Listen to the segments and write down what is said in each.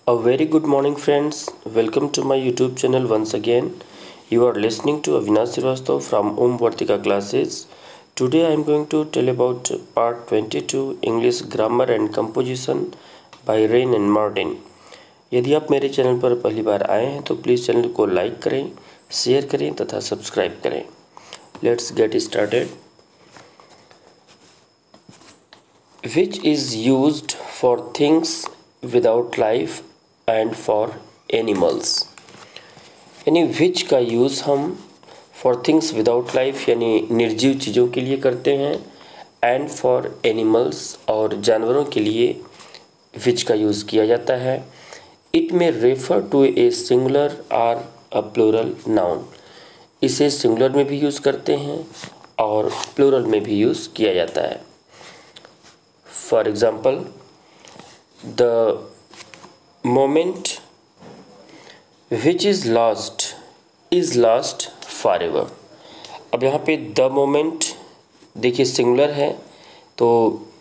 A very good morning, friends. Welcome to my YouTube channel once again. You are listening to Avinash Srivastava from Om Vartika classes. Today I am going to tell about part 22 English Grammar and Composition by Rain and Martin. यदि आप मेरे channel पर पहली बार आए हैं तो please channel को like करें, शेयर करें तथा सब्सक्राइब करें. Let's get started. Which is used for things without life and for animals. यानी विच का यूज़ हम फॉर थिंग्स विदाउट लाइफ यानी निर्जीव चीज़ों के लिए करते हैं, एंड फॉर एनिमल्स और जानवरों के लिए विच का यूज़ किया जाता है. इट में रेफर टू ए सिंगुलर और अ प्लूरल नाउन. इसे सिंगुलर में भी यूज़ करते हैं और प्लूरल में भी यूज़ किया जाता है. For example, the moment which is lost forever. अब यहाँ पे द मोमेंट देखिए सिंगुलर है तो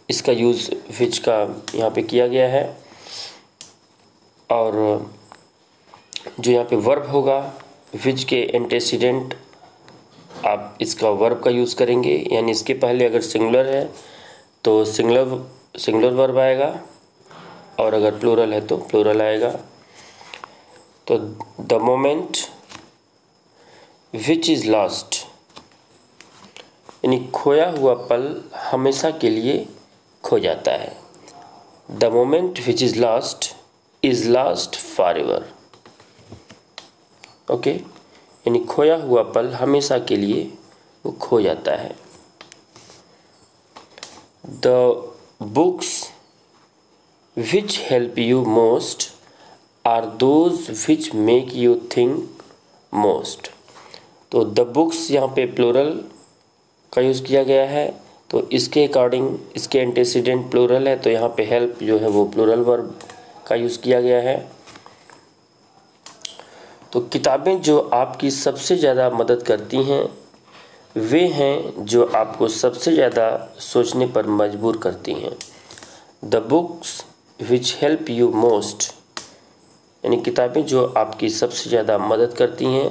इसका यूज़ which का यहाँ पे किया गया है, और जो यहाँ पे वर्ब होगा which के एंटेसिडेंट आप इसका वर्ब का यूज़ करेंगे. यानी इसके पहले अगर सिंगुलर है तो सिंगुलर वर्ब आएगा, और अगर प्लूरल है तो प्लूरल आएगा. तो the moment which is lost यानी खोया हुआ पल हमेशा के लिए खो जाता है. The moment which is lost forever. Okay, यानी खोया हुआ पल हमेशा के लिए वो खो जाता है. The books which help you most are those which make you think most. तो द बुक्स यहाँ पे प्लूरल का यूज़ किया गया है, तो इसके अकॉर्डिंग इसके एंटेसिडेंट प्लूरल है, तो यहाँ पे हेल्प जो है वो प्लूरल वर्ब का यूज़ किया गया है. तो किताबें जो आपकी सबसे ज़्यादा मदद करती हैं वे हैं जो आपको सबसे ज़्यादा सोचने पर मजबूर करती हैं. The books which help you most यानी किताबें जो आपकी सबसे ज़्यादा मदद करती हैं,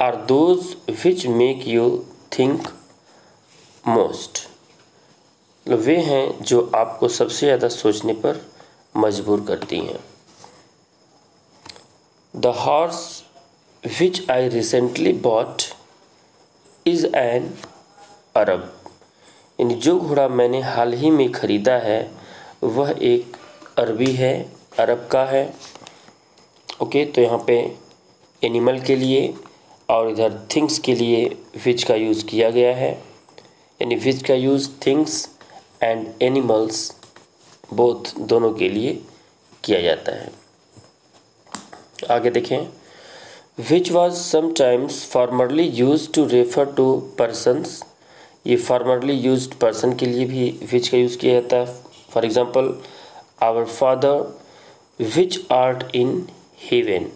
are those which make you think most. वे हैं जो आपको सबसे ज़्यादा सोचने पर मजबूर करती हैं. The horse which I recently bot is an Arab. यानी जो घोड़ा मैंने हाल ही में ख़रीदा है वह एक अरबी है, अरब का है. ओके, तो यहाँ पे एनिमल के लिए और इधर थिंग्स के लिए विच का यूज़ किया गया है. यानी विच का use things and animals both दोनों के लिए किया जाता है. आगे देखें. Which was sometimes formerly use to refer to persons. ये फॉर्मरली यूज्ड पर्सन के लिए भी विच का यूज़ किया जाता है. For example, our father which art in heaven.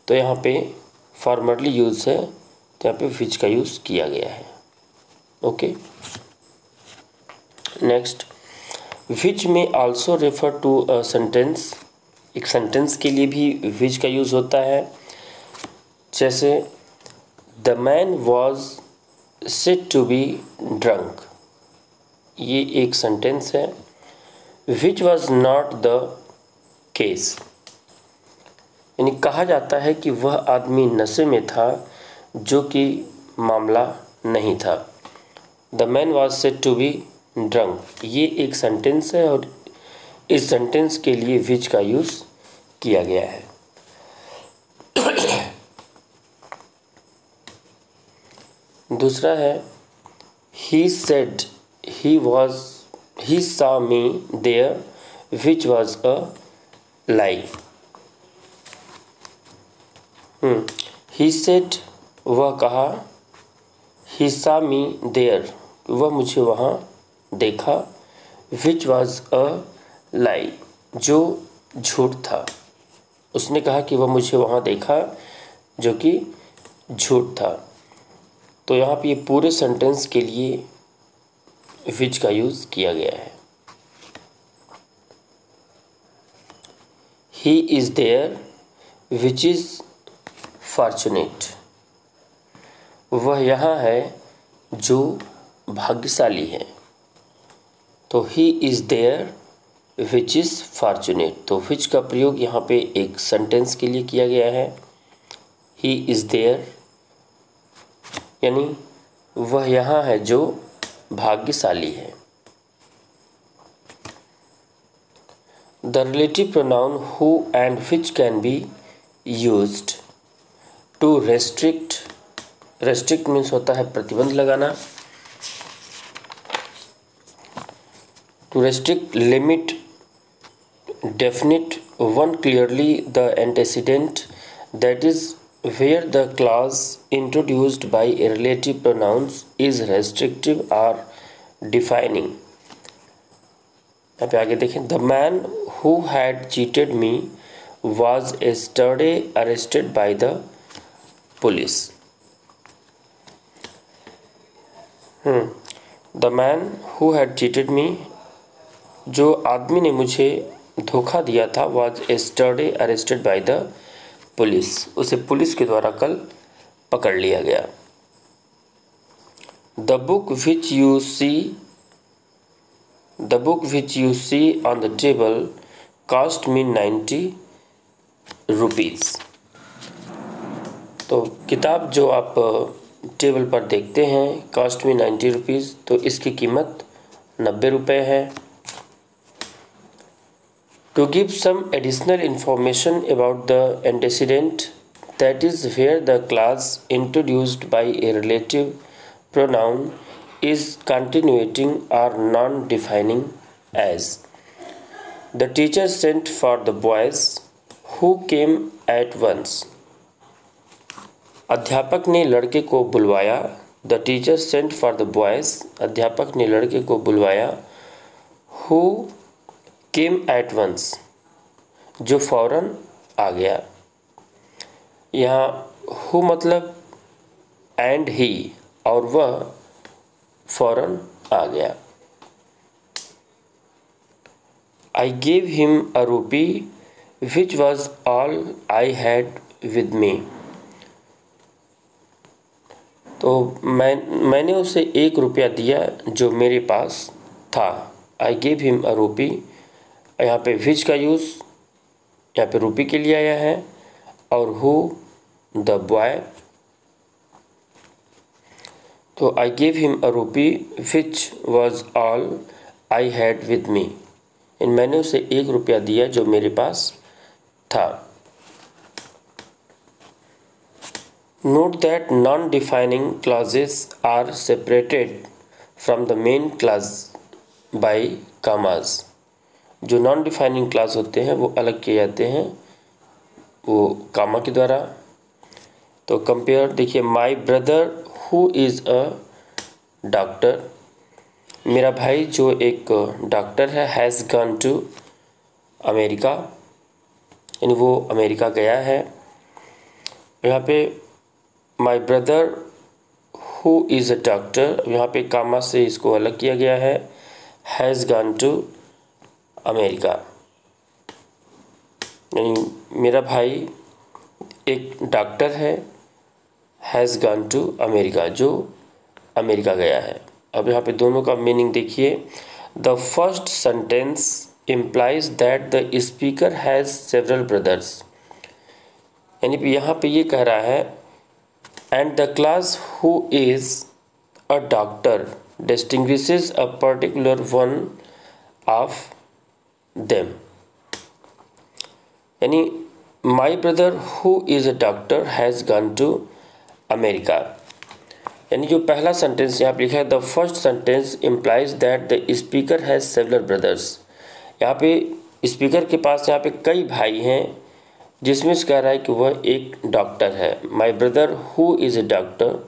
तो यहाँ पे फॉर्मरली यूज़ है तो यहाँ पे विच का यूज़ किया गया है. Okay, next. विच में also refer to a sentence. एक सेंटेंस के लिए भी विच का यूज़ होता है. जैसे the man was said to be drunk. ये एक सेंटेंस है. Which was not the case यानी कहा जाता है कि वह आदमी नशे में था, जो कि मामला नहीं था. The man was said to be drunk ये एक सेंटेंस है और इस सेंटेंस के लिए विच का यूज़ किया गया है. दूसरा है he said he saw me there which was a lie. he said वह कहा, he saw me there वह मुझे वहाँ देखा, which was a lie जो झूठ था. उसने कहा कि वह मुझे वहाँ देखा जो कि झूठ था. तो यहाँ पे ये पूरे सेंटेंस के लिए विच का यूज़ किया गया है. He is there which is fortunate. वह यहाँ है जो भाग्यशाली है। तो he is there which is fortunate. तो विच का प्रयोग यहाँ पे एक सेंटेंस के लिए किया गया है। ही इज़ देयर यानी वह यहाँ है जो भाग्यशाली है। The relative pronoun who and which can be used to restrict. Restrict means होता है प्रतिबंध लगाना। To restrict, limit, definite, one clearly the antecedent, that is where the clause introduced by a relative pronouns is restrictive or defining। यहाँ पे आगे देखें, the man who had cheated me was yesterday arrested by the police। the man who had cheated me, जो आदमी ने मुझे धोखा दिया था, was yesterday arrested by the police, उसे पुलिस के द्वारा कल पकड़ लिया गया। The book which you see on the table cost me 90 rupees। तो किताब जो आप टेबल पर देखते हैं cost me 90 rupees, तो इसकी कीमत 90 रुपये है। To give some additional information about the antecedent, that is where the clause introduced by a relative pronoun is continuating or non-defining, as the teacher sent for the boys who came at once। अध्यापक ने लड़के को बुलवाया। The teacher sent for the boys, अध्यापक ने लड़के को बुलवाया। Who came at once, जो फौरन आ गया। यहाँ हु मतलब एंड ही, और वह फौरन आ गया। I gave him a rupee which was all I had with मी। तो मैंने उसे 1 रुपया दिया जो मेरे पास था। आई गेव हिम अ रूपी, यहाँ पे विच का यूज़ यहाँ पे रूपी के लिए आया है, और हु द बॉय। तो I gave him a rupee which was all I had with me, मैंने उसे 1 रुपया दिया जो मेरे पास था। Note that non defining clauses are separated from the main clause by commas. जो नॉन डिफाइनिंग क्लास होते हैं वो अलग किए जाते हैं वो कामा के द्वारा। तो कंपेयर देखिए, माई brother who is a doctor, मेरा भाई जो एक डॉक्टर है, हैज़ गॉन टू अमेरिका, यानी वो अमेरिका गया है। यहाँ पे माई brother who is a doctor, यहाँ पे कामा से इसको अलग किया गया है, हैज़ गॉन टू अमेरिका, यानी मेरा भाई एक डॉक्टर है, हैज़ गॉन टू अमेरिका, जो अमेरिका गया है। अब यहाँ पे दोनों का मीनिंग देखिए। The first sentence implies that the speaker has several brothers, यानी यहाँ पे ये कह रहा है and the class who is a doctor distinguishes a particular one of them, यानी my brother who is a doctor has gone to America, यानी जो पहला सेंटेंस यहाँ पे लिखा है the first sentence implies that the speaker has several brothers, यहाँ पे स्पीकर के पास यहाँ पे कई भाई हैं, जिसमें से कह रहा है कि वह एक डॉक्टर है। My brother who is a doctor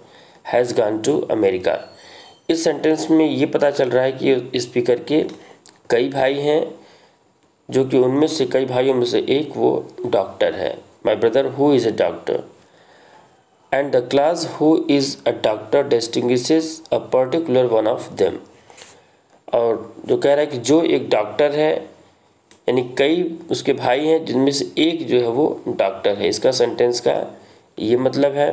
has gone to America. इस सेंटेंस में ये पता चल रहा है कि स्पीकर के कई भाई हैं, जो कि उनमें से कई भाइयों में से एक वो डॉक्टर है। My brother who is a doctor and the class who is a doctor distinguishes a particular one of them, और जो कह रहा है कि जो एक डॉक्टर है यानी कई उसके भाई हैं जिनमें से एक जो है वो डॉक्टर है। इसका सेंटेंस का ये मतलब है।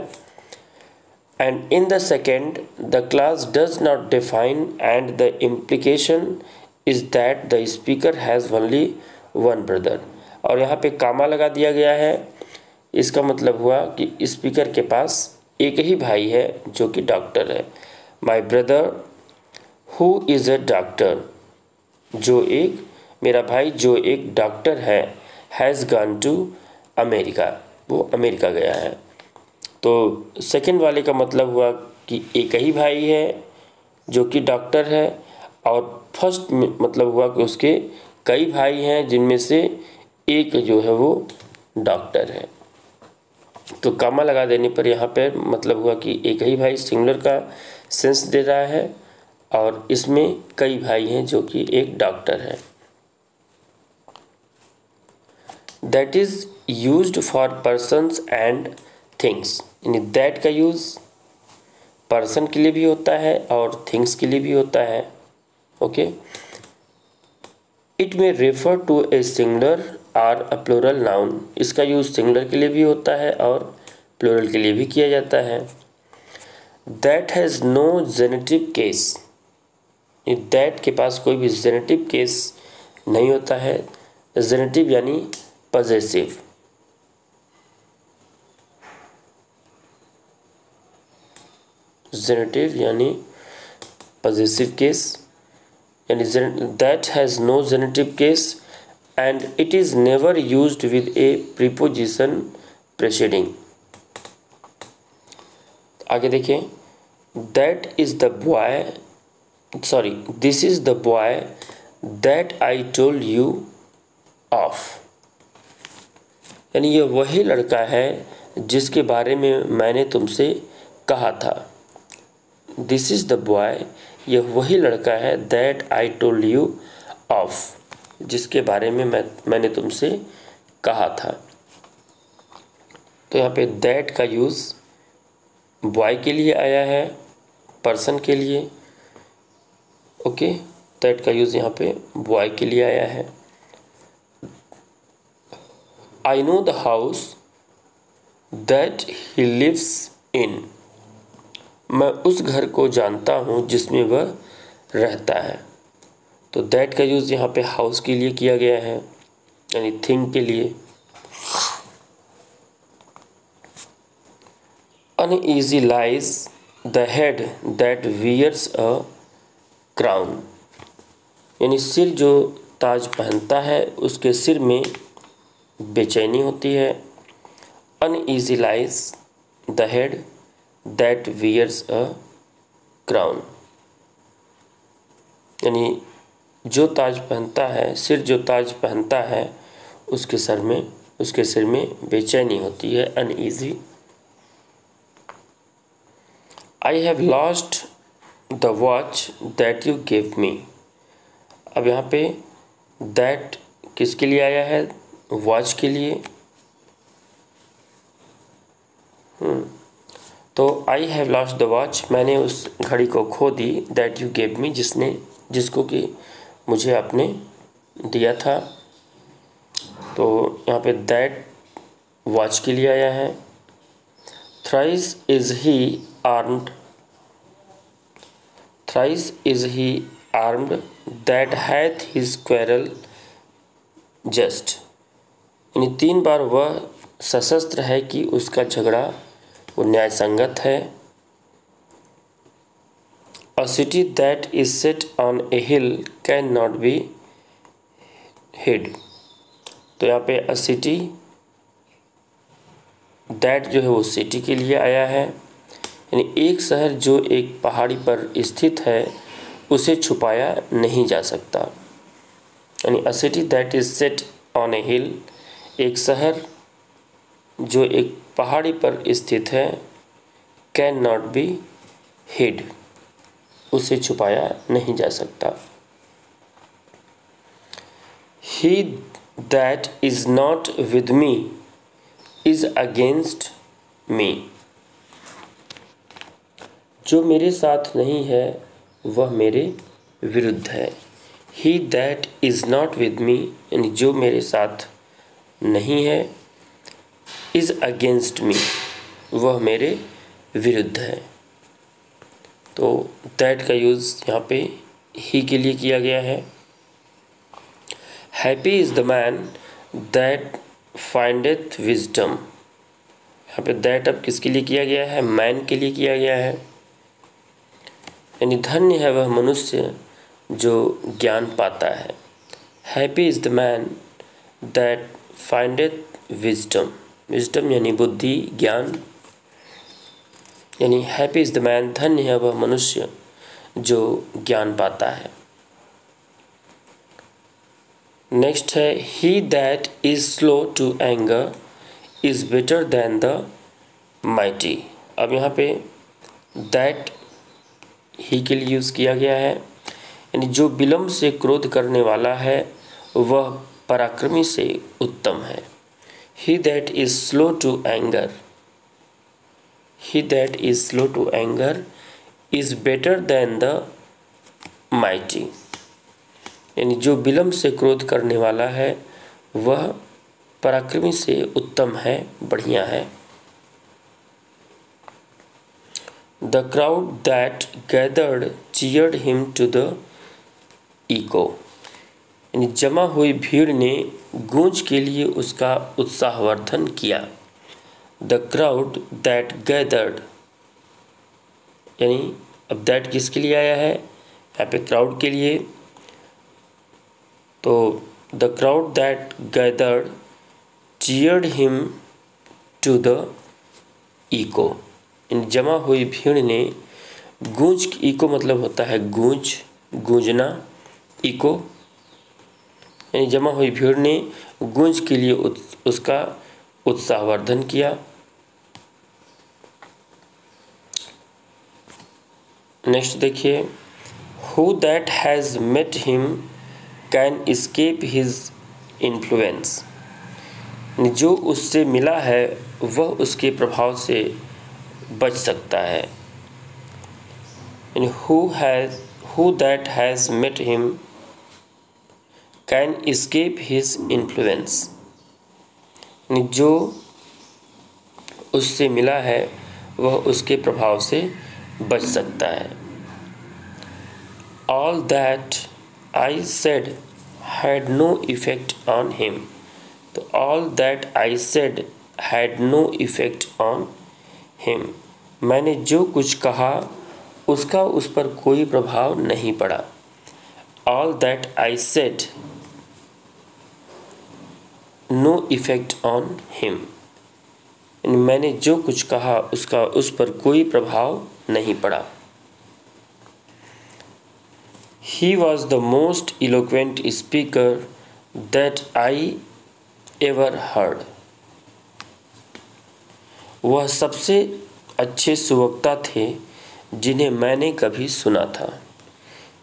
And in the second the class does not define and the implication is that the speaker has only one brother. और यहाँ पे कामा लगा दिया गया है। इसका मतलब हुआ कि स्पीकर के पास एक ही भाई है जो कि डॉक्टर है। My brother who is a doctor, मेरा भाई जो एक डॉक्टर है, हैज़ गॉन टू अमेरिका, वो अमेरिका गया है। तो सेकंड वाले का मतलब हुआ कि एक ही भाई है जो कि डॉक्टर है, और फर्स्ट मतलब हुआ कि उसके कई भाई हैं जिनमें से एक जो है वो डॉक्टर है। तो कामा लगा देने पर यहाँ पर मतलब हुआ कि एक ही भाई सिंगुलर का सेंस दे रहा है, और इसमें कई भाई हैं जो कि एक डॉक्टर है। That is used for persons and things, यानी दैट का यूज़ पर्सन के लिए भी होता है और थिंग्स के लिए भी होता है। ओके, इट में रेफर टू ए सिंगुलर और अ प्लूरल नाउन, इसका यूज़ सिंगुलर के लिए भी होता है और प्लूरल के लिए भी किया जाता है। That has no genitive case, that के पास कोई भी जेनेटिव केस नहीं होता है। जेनेटिव यानी पजेसिव। जेनेटिव यानी पजेसिव केस, यानी that has no genitive case and it is never used with a preposition preceding. आगे देखिए, that is the boy, sorry, this is the boy that I told you of, यानी यह वही लड़का है जिसके बारे में मैंने तुमसे कहा था। दिस इज़ द बॉय, यह वही लड़का है, that I told you of, जिसके बारे में मैंने तुमसे कहा था। तो यहाँ पे दैट का यूज़ बॉय के लिए आया है, पर्सन के लिए। ओके, दैट का यूज़ यहाँ पे बॉय के लिए आया है। I know the house that he lives in, मैं उस घर को जानता हूँ जिसमें वह रहता है। तो दैट का यूज़ यहाँ पे हाउस के लिए किया गया है, यानी थिंग के लिए। Uneasy lies the head that wears a crown, यानी सिर जो ताज पहनता है उसके सिर में बेचैनी होती है। Uneasy lies the head that wears a crown, यानी जो ताज पहनता है, सिर जो ताज पहनता है उसके सिर में बेचैनी होती है, uneasy. I have lost the watch that you give me, अब यहाँ पे दैट किसके लिए आया है? वॉच के लिए। तो I have lost the watch, मैंने उस घड़ी को खो दी, दैट यू गेव मी, जिसको कि मुझे आपने दिया था। तो यहाँ पे दैट वॉच के लिए आया है। Thrice is he armed that hath his quarrel just, यानी 3 बार वह सशस्त्र है कि उसका झगड़ा वो न्याय संगत है। A city that is set on a hill can not be hid, तो यहाँ पे अ सिटी दैट जो है वो सिटी के लिए आया है, यानी एक शहर जो एक पहाड़ी पर स्थित है उसे छुपाया नहीं जा सकता। यानी a city that is set on a hill, एक शहर जो एक पहाड़ी पर स्थित है, कैन नॉट बी हिड, उसे छुपाया नहीं जा सकता। He that is not with me is against me, जो मेरे साथ नहीं है वह मेरे विरुद्ध है। He that is not with me, यानी जो मेरे साथ नहीं है, इज़ अगेंस्ट मी, वह मेरे विरुद्ध है। तो दैट का यूज़ यहाँ पे ही के लिए किया गया है। Happy is the man that findeth wisdom, यहाँ पे दैट अब किसके लिए किया गया है? मैन के लिए किया गया है। यानी धन्य है वह मनुष्य जो ज्ञान पाता है। Happy is the man that findeth wisdom, wisdom यानी बुद्धि, ज्ञान, यानी हैप्पी इज़ द मैन, धन्य है वह मनुष्य जो ज्ञान पाता है। नेक्स्ट है he that is slow to anger is better than the mighty. अब यहाँ पे दैट ही के लिए यूज़ किया गया है, यानी जो विलम्ब से क्रोध करने वाला है वह पराक्रमी से उत्तम है। He that is slow to anger, he that is slow to anger is better than the mighty, यानी जो विलम्ब से क्रोध करने वाला है वह पराक्रमी से उत्तम है, बढ़िया है। The crowd that gathered cheered him to the echo, यानी जमा हुई भीड़ ने गूंज के लिए उसका उत्साहवर्धन किया। द क्राउड दैट गैदर्ड, यानी अब दैट किसके लिए आया है? यहाँ पे क्राउड के लिए। तो the crowd that gathered cheered him to the echo, इन जमा हुई भीड़ ने गूंज, इको मतलब होता है गूंज, गूंजना, इको यानी जमा हुई भीड़ ने गूंज के लिए उसका उत्साहवर्धन किया। नेक्स्ट देखिए, who that has met him can escape his influence, जो उससे मिला है वह उसके प्रभाव से बच सकता है। Who that has met him can escape his influence, जो उससे मिला है वह उसके प्रभाव से बच सकता है। All that I said had no effect on him, तो all that I said had no effect on him, मैंने जो कुछ कहा उसका उस पर कोई प्रभाव नहीं पड़ा। All that I said no effect on him, मैंने जो कुछ कहा उसका उस पर कोई प्रभाव नहीं पड़ा। ही was the most eloquent speaker that I ever heard, वह सबसे अच्छे सुवक्ता थे जिन्हें मैंने कभी सुना था।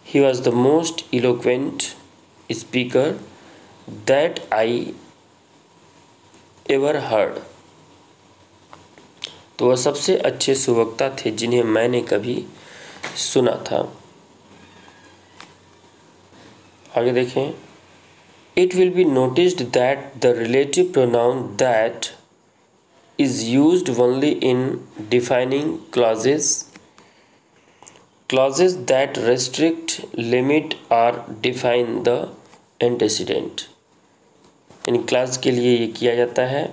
ही was the most eloquent speaker that I ever heard, तो वह सबसे अच्छे सुवक्ता थे जिन्हें मैंने कभी सुना था। आगे देखें, it will be noticed that the relative pronoun that is used only in defining clauses that restrict, limit or define the antecedent, यानी क्लास के लिए ये किया जाता है।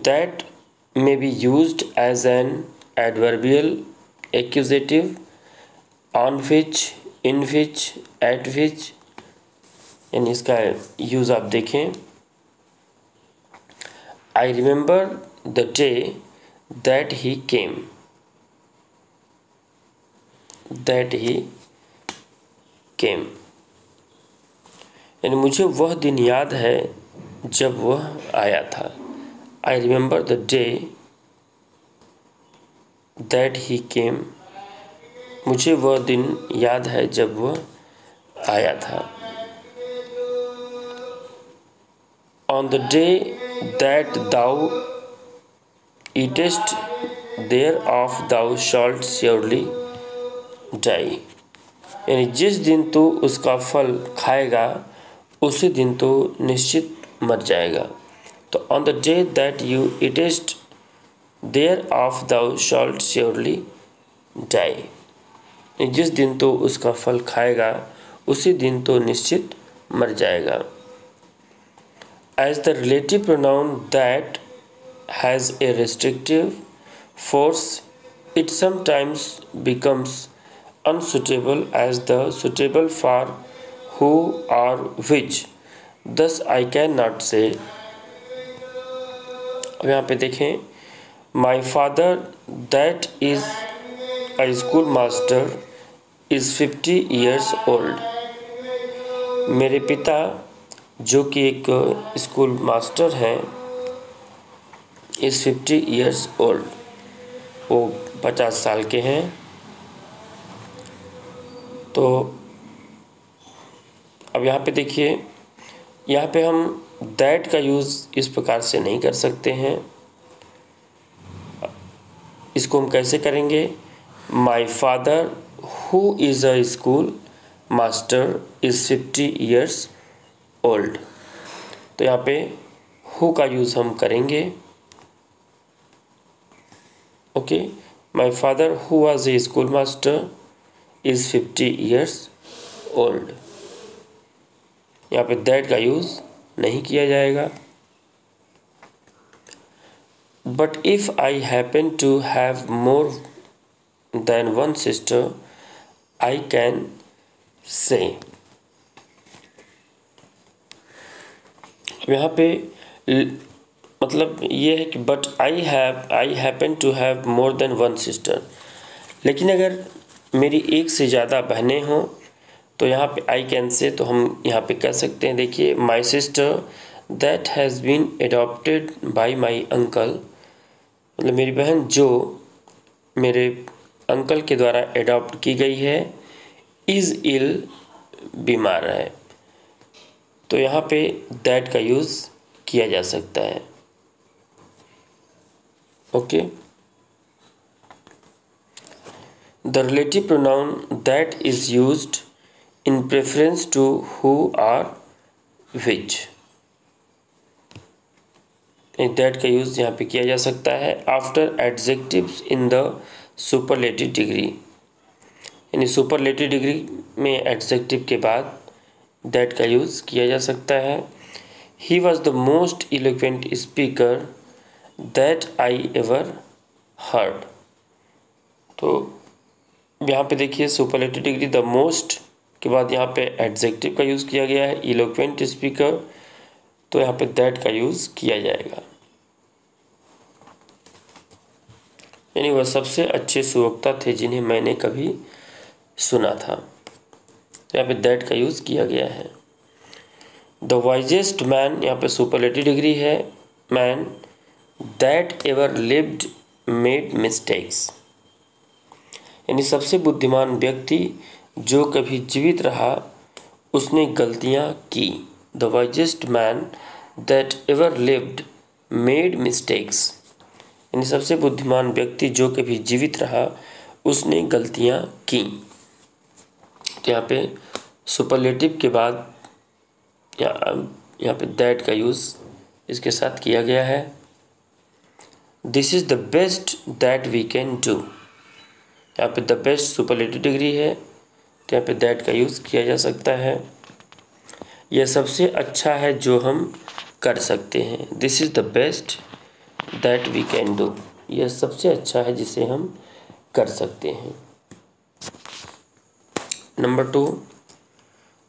that may be used as an adverbial, accusative, on which, in which, at which, यानी इसका use आप देखें। I remember the day that he came, यानी मुझे वह दिन याद है जब वह आया था। I remember the day that he came, मुझे वह दिन याद है जब वह आया था। On the day that thou eatest thereof thou shalt surely die, यानी जिस दिन तू उसका फल खाएगा उसी दिन तो निश्चित मर जाएगा। तो on the day that you eatest thereof thou shalt surely die. जिस दिन तो उसका फल खाएगा उसी दिन तो निश्चित मर जाएगा। As the relative pronoun that has a restrictive force, it sometimes becomes unsuitable as the suitable for who or which. Thus I cannot say। अब यहाँ पे देखें, my father that is a school master is 50 years old। मेरे पिता जो कि एक school master हैं इज़ 50 years old, वो 50 साल के हैं। तो अब यहाँ पे देखिए, यहाँ पे हम दैट का यूज़ इस प्रकार से नहीं कर सकते हैं। इसको हम कैसे करेंगे? My father who is a schoolmaster is 50 years old. तो यहाँ पे हु का यूज़ हम करेंगे। Okay, my father who was a schoolmaster is 50 years old. यहाँ पे दैट का यूज़ नहीं किया जाएगा। But if I happen to have more than one sister I can say. यहाँ पे मतलब ये है कि but I happen to have more than one sister. लेकिन अगर मेरी एक से ज़्यादा बहनें हों तो यहाँ पे आई कैन से तो हम यहाँ पे कह सकते हैं। देखिए, my sister that has been adopted by my uncle, मतलब मेरी बहन जो मेरे अंकल के द्वारा एडॉप्ट की गई है, इज़ इल, बीमार है। तो यहाँ पे दैट का यूज़ किया जा सकता है। Okay, the relative pronoun that is used in preference to who are which. That का यूज़ यहाँ पे किया जा सकता है after adjectives in the superlative degree. यानी सुपरलेटिव डिग्री में एडजेक्टिव के बाद दैट का यूज़ किया जा सकता है। He was the most eloquent speaker that I ever heard. तो यहाँ पे देखिए, सुपरलेटिव डिग्री द मोस्ट के बाद यहाँ पे एडजेक्टिव का यूज़ किया गया है, इलोक्वेंट स्पीकर, तो यहाँ पे दैट का यूज़ किया जाएगा। यानी वह सबसे अच्छे सुवक्ता थे जिन्हें मैंने कभी सुना था, तो यहाँ पे दैट का यूज़ किया गया है। द वाइजेस्ट मैन, यहाँ पे सुपरलेटिव डिग्री है, man that ever lived made mistakes. यानी सबसे बुद्धिमान व्यक्ति जो कभी जीवित रहा उसने गलतियाँ की। The wisest man that ever lived made mistakes. यानी सबसे बुद्धिमान व्यक्ति जो कभी जीवित रहा उसने गलतियाँ की। तो यहाँ पे सुपरलेटिव के बाद यहाँ पे दैट का यूज़ इसके साथ किया गया है। This is the best that we can do. यहाँ पे द बेस्ट सुपरलेटिव डिग्री है, तो यहाँ पे दैट का यूज़ किया जा सकता है। यह सबसे अच्छा है जो हम कर सकते हैं। This is the best that we can do. यह सबसे अच्छा है जिसे हम कर सकते हैं। Number 2,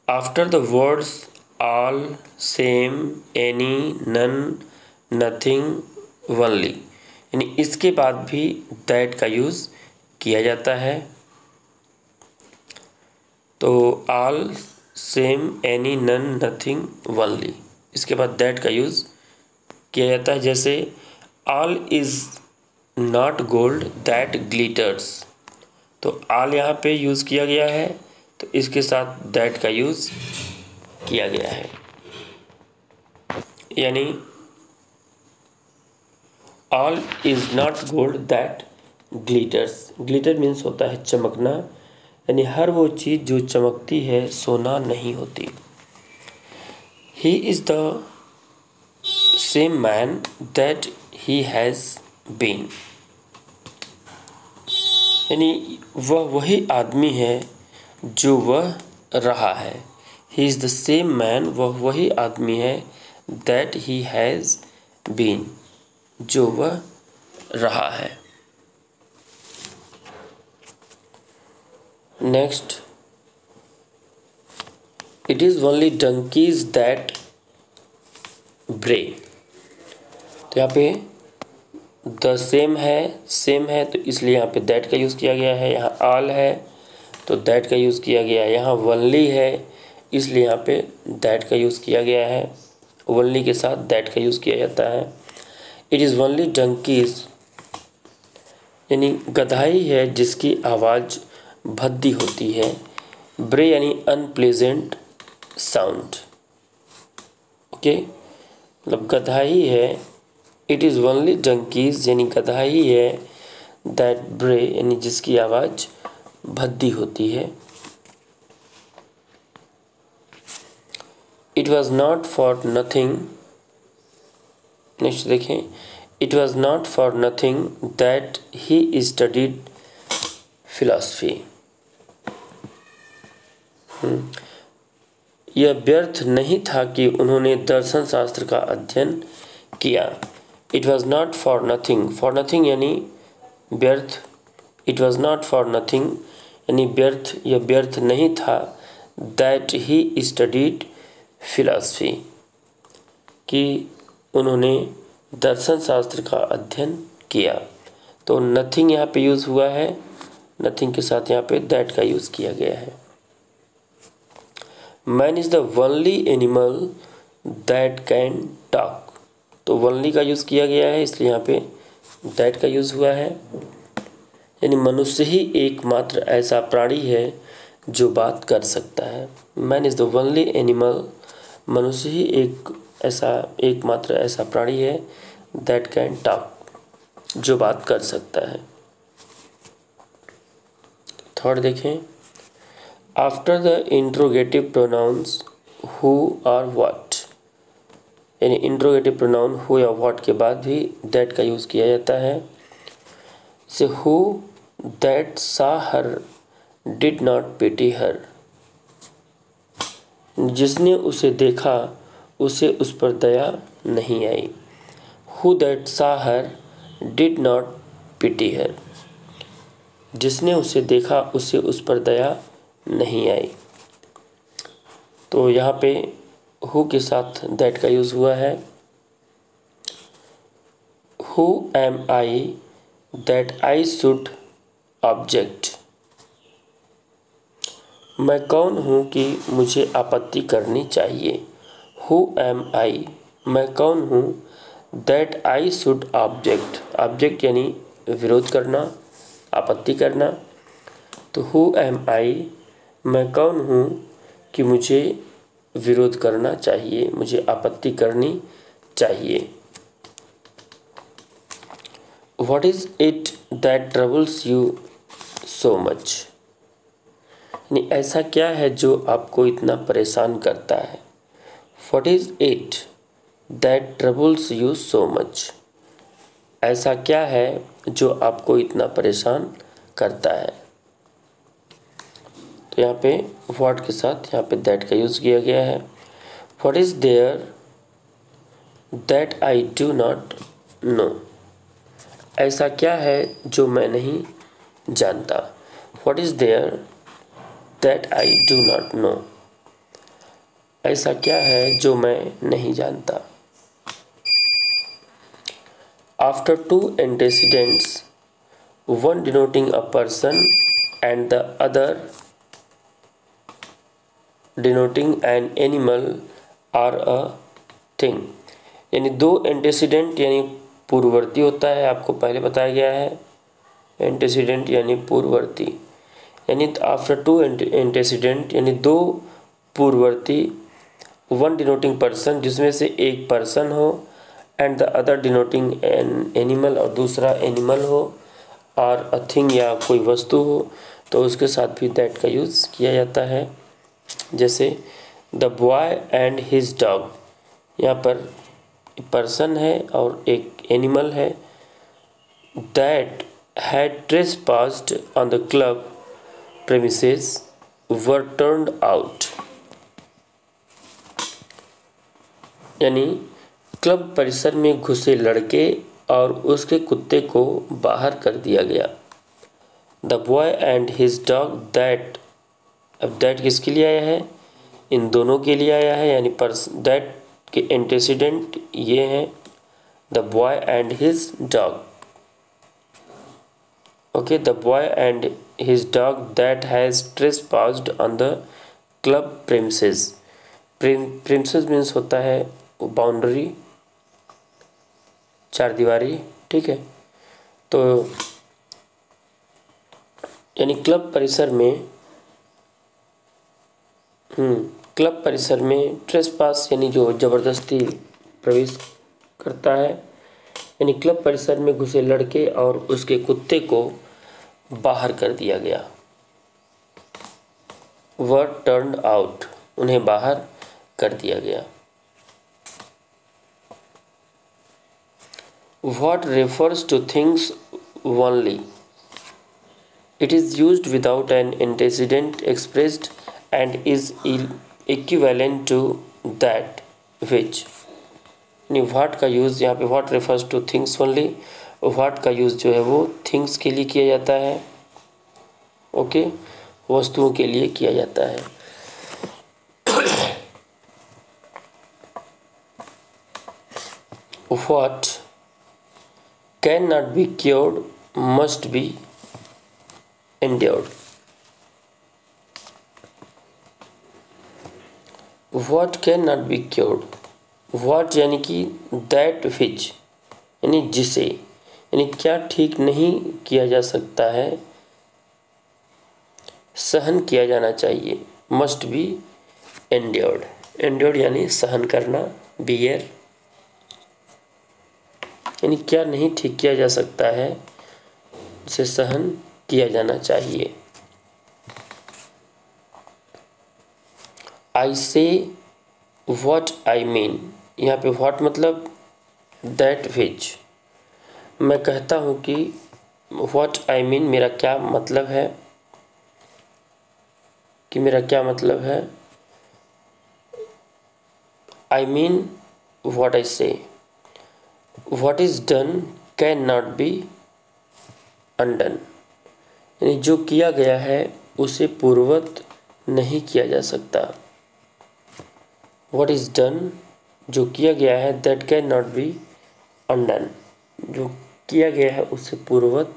after the words all, same, any, none, nothing, only, यानी इसके बाद भी दैट का यूज़ किया जाता है। तो all, same, any, none, nothing, only, इसके बाद दैट का यूज़ किया जाता है। जैसे all is not gold that glitters, तो ऑल यहाँ पे यूज़ किया गया है, तो इसके साथ दैट का यूज़ किया गया है। यानी all is not gold that glitters. Glitter means होता है चमकना, यानी हर वो चीज़ जो चमकती है सोना नहीं होती। He is the same man that he has been, यानी वह वही आदमी है जो वह रहा है। He is the same man, वह वही आदमी है दैट ही हैज़ बीन, जो वह रहा है। Next, it is only donkeys that ब्रे। तो यहाँ पे द सेम है तो इसलिए यहाँ पे दैट का यूज़ किया गया है। यहाँ ऑल है तो दैट का यूज़ किया गया है। यहाँ ओनली है इसलिए यहाँ पे दैट का यूज़ किया गया है। ओनली के साथ दैट का यूज़ किया जाता है। इट इज़ ओनली डंकीज, यानी गधाई है जिसकी आवाज़ भद्दी होती है। ब्रे यानी अनप्लेजेंट साउंड। ओके, मतलब गधाई है। इट इज़ ओनली डंकीज यानी गधाई है दैट ब्रे यानी जिसकी आवाज़ भद्दी होती है। It was not for nothing, next देखें, it was not for nothing that he studied philosophy. यह व्यर्थ नहीं था कि उन्होंने दर्शन शास्त्र का अध्ययन किया। It was not for nothing यानी व्यर्थ। It was not for nothing यानी व्यर्थ, यह व्यर्थ नहीं था दैट ही स्टडीड फिलॉसफी, कि उन्होंने दर्शन शास्त्र का अध्ययन किया। तो नथिंग यहाँ पे यूज़ हुआ है, नथिंग के साथ यहाँ पे दैट का यूज़ किया गया है। Man is the only animal that can talk. तो ओनली का यूज़ किया गया है इसलिए यहाँ पे दैट का यूज़ हुआ है। यानी मनुष्य ही एकमात्र ऐसा प्राणी है जो बात कर सकता है। Man is the only animal, मनुष्य ही एकमात्र ऐसा प्राणी है दैट कैन टॉक, जो बात कर सकता है। थर्ड देखें, after the interrogative pronounce who और व्हाट, यानी इंट्रोगेटिव प्रोनाउन हु या व्हाट के बाद भी दैट का यूज़ किया जाता है। से हु दैट सा हर डिड नॉट पिटी हर, जिसने उसे देखा उसे उस पर दया नहीं आई। हु दैट सा हर डिड नॉट पिटी हर, जिसने उसे देखा उसे उस पर दया नहीं आई। तो यहाँ पे हु के साथ दैट का यूज़ हुआ है। Who am I that I should object, मैं कौन हूँ कि मुझे आपत्ति करनी चाहिए। हु एम आई, मैं कौन हूँ, that I should object, object यानी विरोध करना, आपत्ति करना। तो हु एम आई, मैं कौन हूँ कि मुझे विरोध करना चाहिए, मुझे आपत्ति करनी चाहिए। What is it that troubles you so much, यानी ऐसा क्या है जो आपको इतना परेशान करता है। What is it that troubles you so much, ऐसा क्या है जो आपको इतना परेशान करता है। तो यहाँ पे व्हाट के साथ यहाँ पे दैट का यूज़ किया गया है। What is there that I do not know, ऐसा क्या है जो मैं नहीं जानता। What is there that I do not know, ऐसा क्या है जो मैं नहीं जानता। After two antecedents, one denoting a person and the other denoting an animal or a thing, यानी दो एंटेसिडेंट यानी पूर्ववर्ती होता है, आपको पहले बताया गया है। एंटेसिडेंट यानी पूर्ववर्ती, यानी आफ्टर टू एंटेसिडेंट यानी दो पूर्ववर्ती, वन डिनोटिंग पर्सन जिसमें से एक पर्सन हो, and the other denoting an animal और दूसरा एनिमल हो, और अ थिंग या कोई वस्तु हो, तो उसके साथ भी दैट का यूज़ किया जाता है। जैसे the boy and his dog, यहाँ पर पर्सन है और एक एनिमल है। That had ट्रेसपास्ड on the club premises were turned out, यानी क्लब परिसर में घुसे लड़के और उसके कुत्ते को बाहर कर दिया गया। The boy and his dog that, अब दैट किसके लिए आया है? इन दोनों के लिए आया है, यानी दैट के एंटेसिडेंट ये हैं, the boy and his dog. Okay, the boy and his dog that has ट्रेसपास्ड on the club premises. Premises means होता है बाउंड्री, चार दीवारी, ठीक है। तो यानी क्लब परिसर में क्लब परिसर में ट्रेसपास यानी जो ज़बरदस्ती प्रवेश करता है, यानी क्लब परिसर में घुसे लड़के और उसके कुत्ते को बाहर कर दिया गया। वर टर्न्ड आउट, उन्हें बाहर कर दिया गया। What refers to things only. It is used without an antecedent expressed and is equivalent to that which. यानी what का यूज़ यहाँ पे what refers to things only, what का यूज़ जो है वो things के लिए किया जाता है, ओके, वस्तुओं के लिए किया जाता है। What cannot be cured must be endured. What cannot be cured, what यानी कि that which, यानी जिसे, यानी क्या ठीक नहीं किया जा सकता है, सहन किया जाना चाहिए, must be endured. endured यानी सहन करना, bear, यानी क्या नहीं ठीक किया जा सकता है, जिसे सहन किया जाना चाहिए। आई से वॉट आई मीन, यहाँ पे वॉट मतलब दैट विच, मैं कहता हूँ कि वॉट आई मीन मेरा क्या मतलब है, कि मेरा क्या मतलब है। आई मीन वॉट आई से, What is done cannot be undone, यानी जो किया गया है उसे पूर्ववत नहीं किया जा सकता। What is done, जो किया गया है, that cannot be undone, जो किया गया है उसे पूर्ववत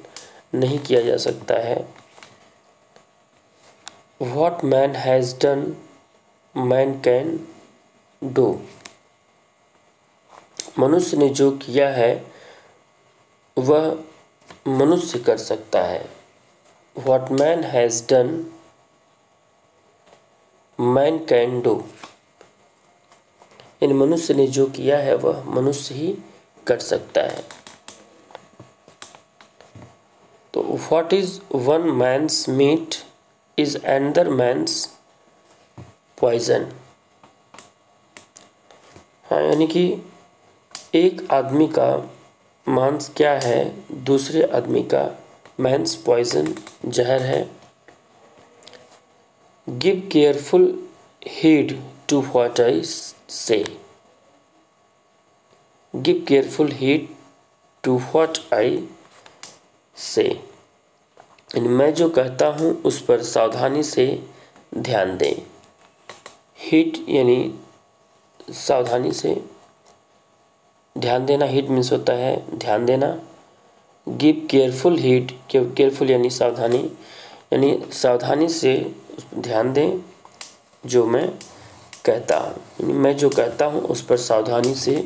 नहीं किया जा सकता है। What man has done man can do, मनुष्य ने जो किया है वह मनुष्य कर सकता है। What man has done man can do, इन मनुष्य ने जो किया है वह मनुष्य ही कर सकता है। तो what is one man's meat is another man's poison, हाँ, यानी कि एक आदमी का मांस क्या है, दूसरे आदमी का मैंस पॉइजन, जहर है। Give careful heed to what I say, give careful heed to what I say, यानी मैं जो कहता हूँ उस पर सावधानी से ध्यान दें। हीड यानी सावधानी से ध्यान देना, हीड मीन्स होता है ध्यान देना। गिव केयरफुल हीड, केयरफुल यानी सावधानी, यानी सावधानी से ध्यान दें जो मैं कहता हूँ, यानी मैं जो कहता हूँ उस पर सावधानी से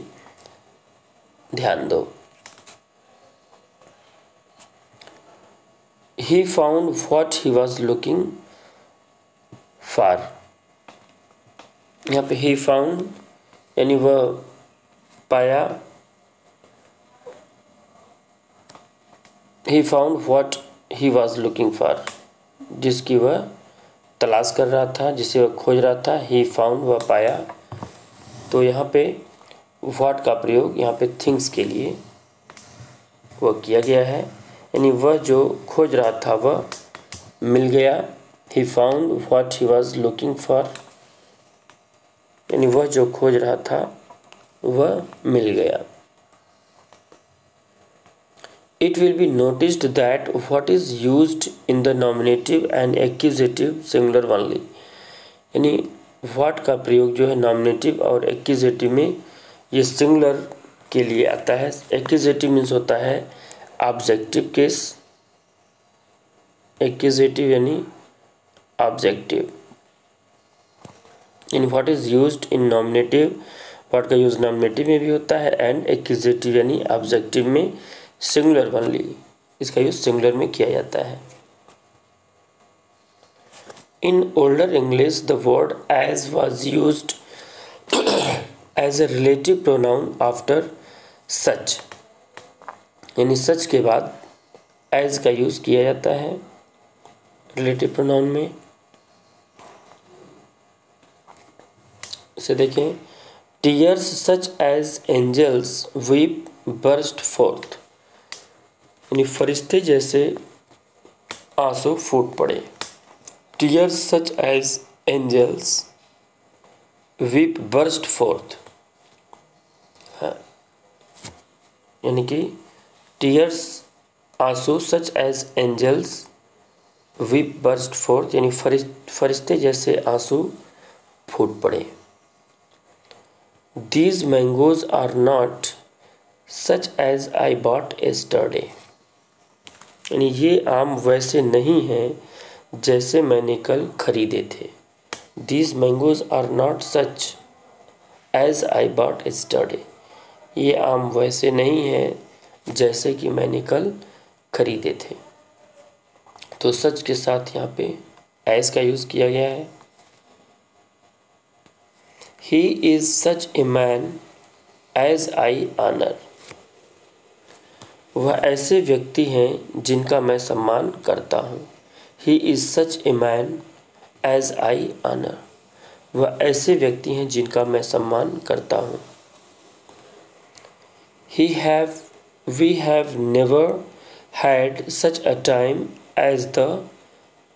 ध्यान दो। He found what he was looking for, यहाँ पे he found यानी वह पाया, he found what he was looking for, जिसकी वह तलाश कर रहा था, जिसे वह खोज रहा था। ही फाउंड, वह पाया। तो यहाँ पे व्हाट का प्रयोग यहाँ पे थिंग्स के लिए वह किया गया है, यानी वह जो खोज रहा था वह मिल गया। He found what he was looking for, यानी वह जो खोज रहा था वह मिल गया। It will be noticed that what is used in the nominative and accusative singular only, यानी what का प्रयोग जो है नॉमिनेटिव और एक्यूजेटिव में ये सिंगुलर के लिए आता है। एक्यूजेटिव मीन्स होता है ऑब्जेक्टिव केस, एक्यूजेटिव यानी ऑब्जेक्टिव, यानी what is used in nominative, what का यूज नॉमिनेटिव में भी होता है एंड एक्यूजेटिव यानी ऑब्जेक्टिव में सिंगुलर ओनली, इसका यूज सिंगुलर में किया जाता है। In older English the word as was used as a relative pronoun after such, यानी सच के बाद एज का यूज किया जाता है रिलेटिव प्रोनाउन में। इसे देखें, tears such as angels weep burst forth, यानी फरिश्ते जैसे आंसू फूट पड़े। Tears such as angels weep burst forth, यानी कि टीयर्स आंसू such as angels weep burst forth, यानी फरिश्ते जैसे आंसू फूट पड़े। These mangoes are not such as I bought yesterday, यानी ये आम वैसे नहीं हैं जैसे मैंने कल खरीदे थे। These mangoes are not such as I bought yesterday, ये आम वैसे नहीं हैं जैसे कि मैंने कल खरीदे थे। तो सच के साथ यहाँ पे एज का यूज़ किया गया है। He is such a man as I honour, वह ऐसे व्यक्ति हैं जिनका मैं सम्मान करता हूँ। He is such a man as I honour, वह ऐसे व्यक्ति हैं जिनका मैं सम्मान करता हूँ। We have never had such a time as the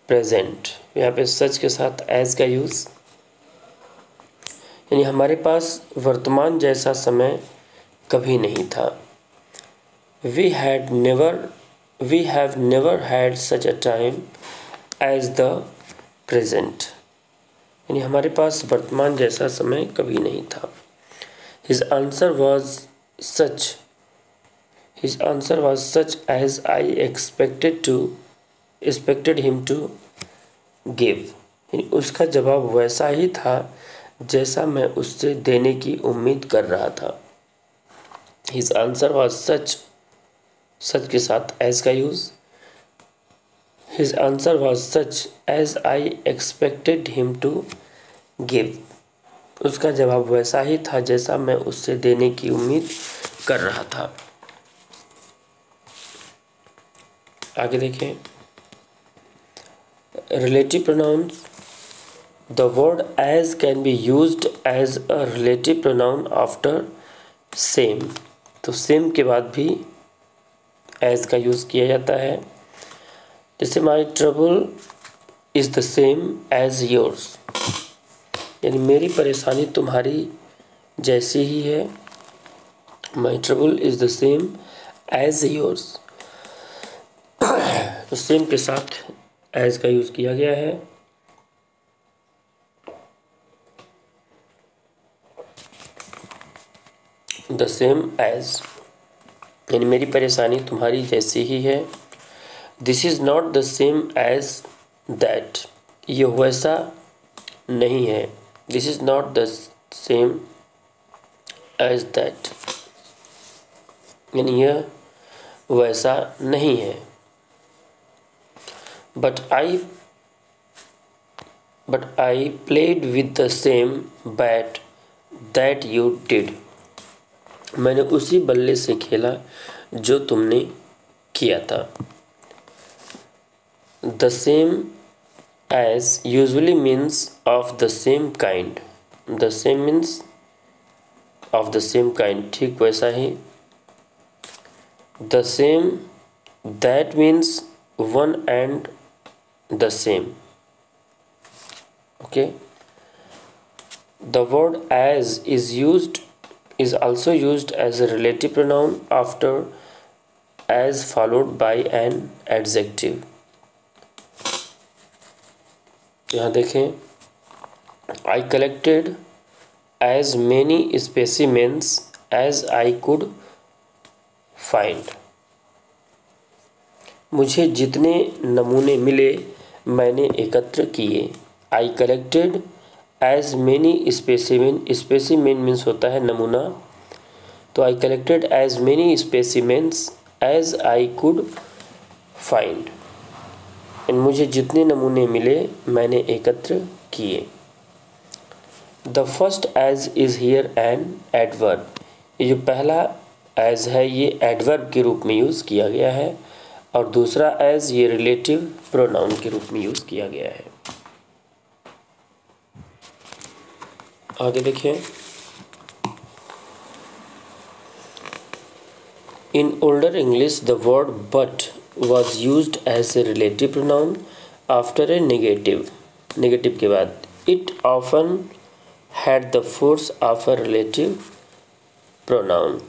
present, यहाँ पे सच के साथ एज का यूज़, यानी हमारे पास वर्तमान जैसा समय कभी नहीं था। We have never had such a time as the present, यानी हमारे पास वर्तमान जैसा समय कभी नहीं था। His answer was such as I expected him to give, यानी उसका जवाब वैसा ही था जैसा मैं उससे देने की उम्मीद कर रहा था। His answer was सच के साथ एज का use. His answer was such as I expected him to give, उसका जवाब वैसा ही था जैसा मैं उससे देने की उम्मीद कर रहा था। आगे देखें, relative pronouns, the word as can be used as a relative pronoun after same, तो सेम के बाद भी एज का यूज़ किया जाता है। जैसे my trouble is the same as yours, यानी मेरी परेशानी तुम्हारी जैसी ही है। My trouble is the same as yours, तो सेम के साथ एज का यूज़ किया गया है। द सेम एज, यानी मेरी परेशानी तुम्हारी जैसी ही है। This is not the same as that, ये वैसा नहीं है। This is not the same as that, यानी यह वैसा नहीं है। But I played with the same bat that you did, मैंने उसी बल्ले से खेला जो तुमने किया था। The same as usually means of the same kind. The same means of the same kind, ठीक वैसा ही the same, that means one and the same. Okay, the word as is also used as a relative pronoun after as followed by an adjective. यहाँ देखें, I collected as many specimens as I could find. मुझे जितने नमूने मिले मैंने एकत्र किए. I collected as many specimen. Specimen means होता है नमूना. तो I collected as many specimens as I could find. मुझे जितने नमूने मिले मैंने एकत्र किए. The first as is here an adverb. ये जो पहला एज है ये एडवर्ब के रूप में यूज़ किया गया है और दूसरा एज ये रिलेटिव प्रोनाउन के रूप में यूज़ किया गया है. आगे देखिए. इन older English the word but was used as a relative pronoun after a negative के बाद. It often had the force of a relative pronoun.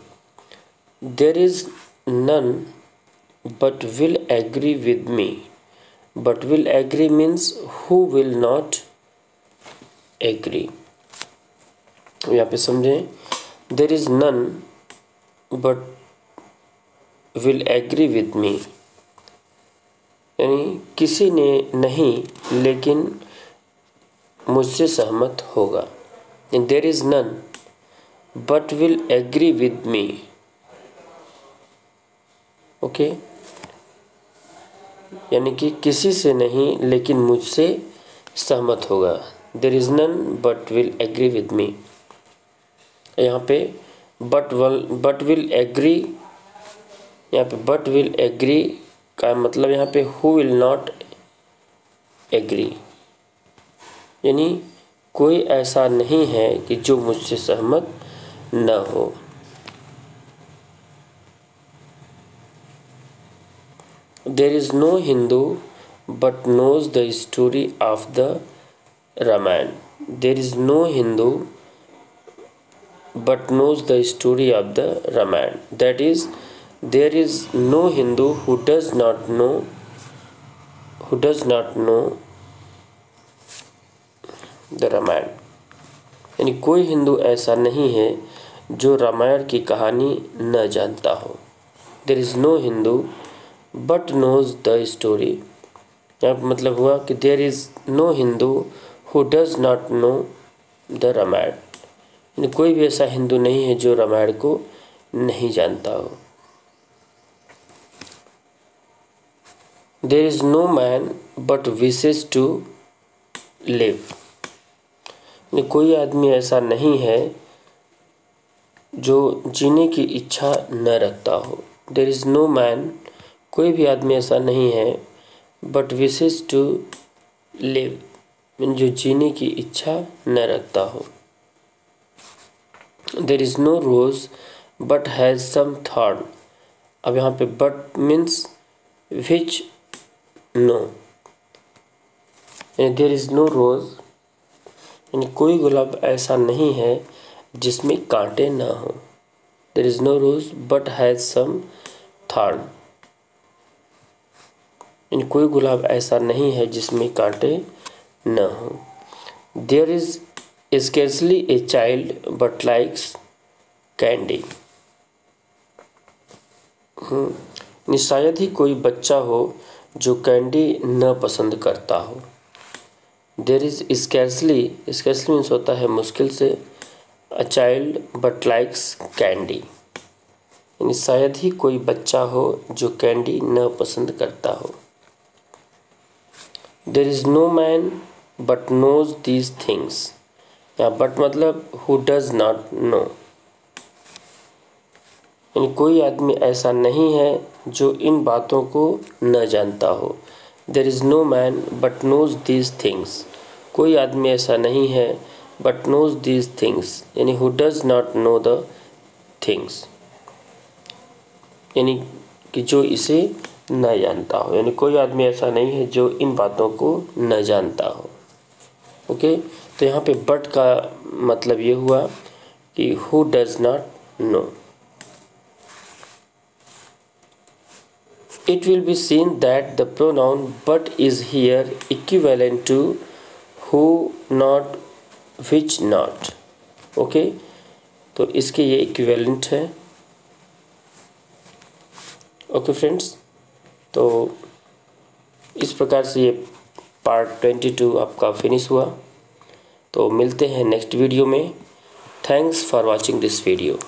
There is none but will agree with me. But will agree means who will not agree. यहाँ पे समझें. There is none but will agree with me. यानी किसी ने नहीं लेकिन मुझसे सहमत होगा. There is none but will agree with me. Okay, यानी कि किसी से नहीं लेकिन मुझसे सहमत होगा. There is none but will agree with me. यहाँ पे बट विल एग्री, यहाँ पे बट विल एग्री का मतलब यहाँ पे हु विल नॉट एग्री, यानी कोई ऐसा नहीं है कि जो मुझसे सहमत न हो. There is no Hindu but knows the story of the Ramayana. There is no Hindu but knows the story of the Ramayana. That is there is no Hindu who does not know the Ramayana. यानी कोई हिंदू ऐसा नहीं है जो रामायण की कहानी न जानता हो. there is no Hindu but knows the story. यहाँ पर मतलब हुआ कि there is no Hindu who does not know the Ramayana. यानी कोई भी ऐसा हिंदू नहीं है जो रामायण को नहीं जानता हो. There is no man but wishes to live. कोई आदमी ऐसा नहीं है जो जीने की इच्छा न रखता हो. There is no man, कोई भी आदमी ऐसा नहीं है but wishes to live, जो जीने की इच्छा न रखता हो. There is no rose but has some thorn. अब यहाँ पे but means which नो, यानी देयर इज़ नो रोज़, यानी कोई गुलाब ऐसा नहीं है जिसमें कांटे ना हो. There is no rose but has some thorn, यानी कोई गुलाब ऐसा नहीं है जिसमें कांटे न हो. There is scarcely a child but likes candy. शायद ही कोई बच्चा हो जो कैंडी न पसंद करता हो. देयर इज़ स्कैर्सली मीन्स होता है मुश्किल से. A child but likes candy, यानी शायद ही कोई बच्चा हो जो कैंडी न पसंद करता हो. There is no man but knows these things. यहाँ बट मतलब हु डज नॉट नो, यानी कोई आदमी ऐसा नहीं है जो इन बातों को न जानता हो. There is no man but knows these things, कोई आदमी ऐसा नहीं है बट नोज दीज थिंग्स, यानी who does not know the things, यानी कि जो इसे न जानता हो, यानी कोई आदमी ऐसा नहीं है जो इन बातों को न जानता हो। ओके, तो यहाँ पे बट का मतलब ये हुआ कि who does not no. It will be seen that the pronoun but is here equivalent to who, not, which, not. Okay, तो इसके ये इक्विवेलेंट है। ओके फ्रेंड्स, तो इस प्रकार से ये पार्ट 22 आपका फिनिश हुआ। तो मिलते हैं नेक्स्ट वीडियो में। Thanks for watching this video.